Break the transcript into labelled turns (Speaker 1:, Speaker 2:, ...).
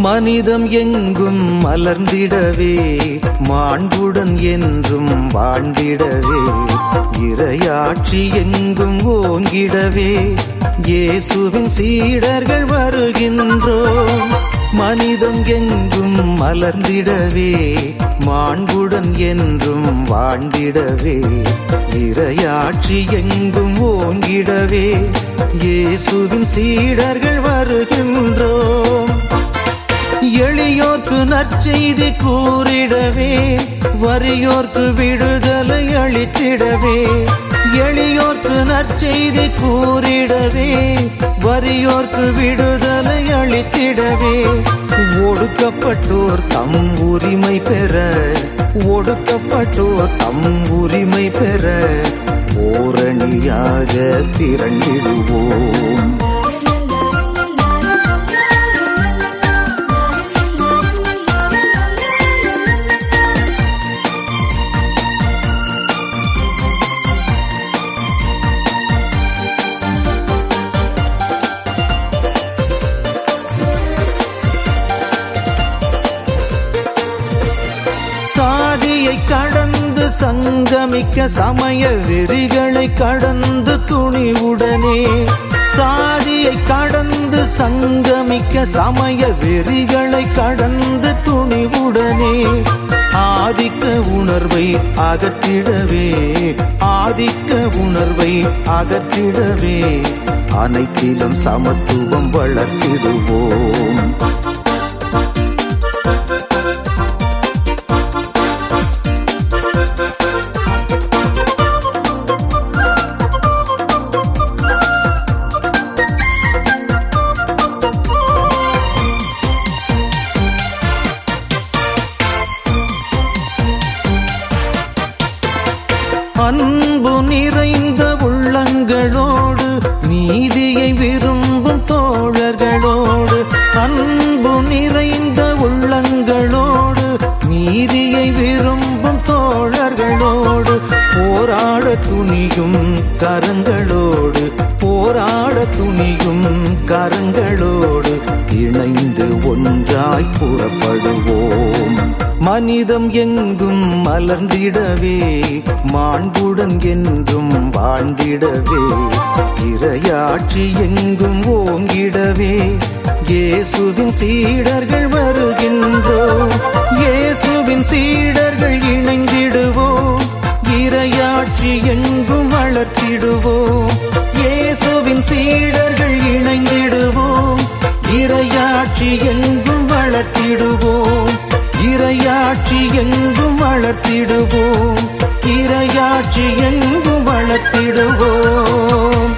Speaker 1: மனிதம் எங்கும் மலர்ந்திடவே மாண்புடன் என்றும் வாழ்ந்திடவே இறையாட்சி எங்கும் ஓங்கிடவே இயேசுவின் சீடர்கள் வருகின்றோம். மனிதம் எங்கும் மலர்ந்திடவே மாண்புடன் என்றும் வாழ்ந்திடவே இறையாட்சி எங்கும் ஓங்கிடவே இயேசுவின் சீடர்கள் வருகின்றோம். எளியோர்க்கு நற்செய்தி கூறிடவே வறியோர்க்கு விடுதலை அளித்திடவே எளியோர்க்கு நற்செய்தி கூறிடவே வறியோர்க்கு விடுதலை அளித்திடவே ஒடுக்கப்பட்டோர் தம் உரிமை பெற ஒடுக்கப்பட்டோர் தம் உரிமை பெற ஓரணியாக திரண்டிடுவோம். சாதியை கடந்து சங்கமிக்க சமய வெறிகளை கடந்து துணிவுடனே சாதியை கடந்து சங்கமிக்க சமய வெறிகளை கடந்து துணிவுடனே ஆதிக்க உணர்வை அகற்றிடவே ஆதிக்க உணர்வை அகற்றிடவே அனைத்திலும் சமத்துவம் வளர்த்திடுவோம். அன்பு நிறைந்த உள்ளங்களோடு நீதியை விரும்பும் தோழர்களோடு அன்பு நிறைந்த உள்ளங்களோடு நீதியை விரும்பும் தோழர்களோடு போராட துணியும் கரங்களோடு போராட துணியும் கரங்களோடு இணைந்து ஒன்றாய் புறப்படுவோம். மனிதம் எங்கும் மலர்ந்திடவே மாண்புடன் என்றும் வாழ்ந்திடவே இறையாட்சி எங்கும் ஓங்கிடவே இயேசுவின் சீடர்கள் வருகின்றோம். இயேசுவின் சீடர்கள் இணைந்திடுவோம் இறையாட்சி எங்கும் வளர்த்திடுவோம். இயேசுவின் சீடர்கள் இணைந்திடுவோம் இறையாட்சி எங்கும் வளர்த்திடுவோம். இறையாட்சி எங்கும் வளர்த்திடுவோம் இறையாட்சி எங்கும் வளர்த்திடுவோம்.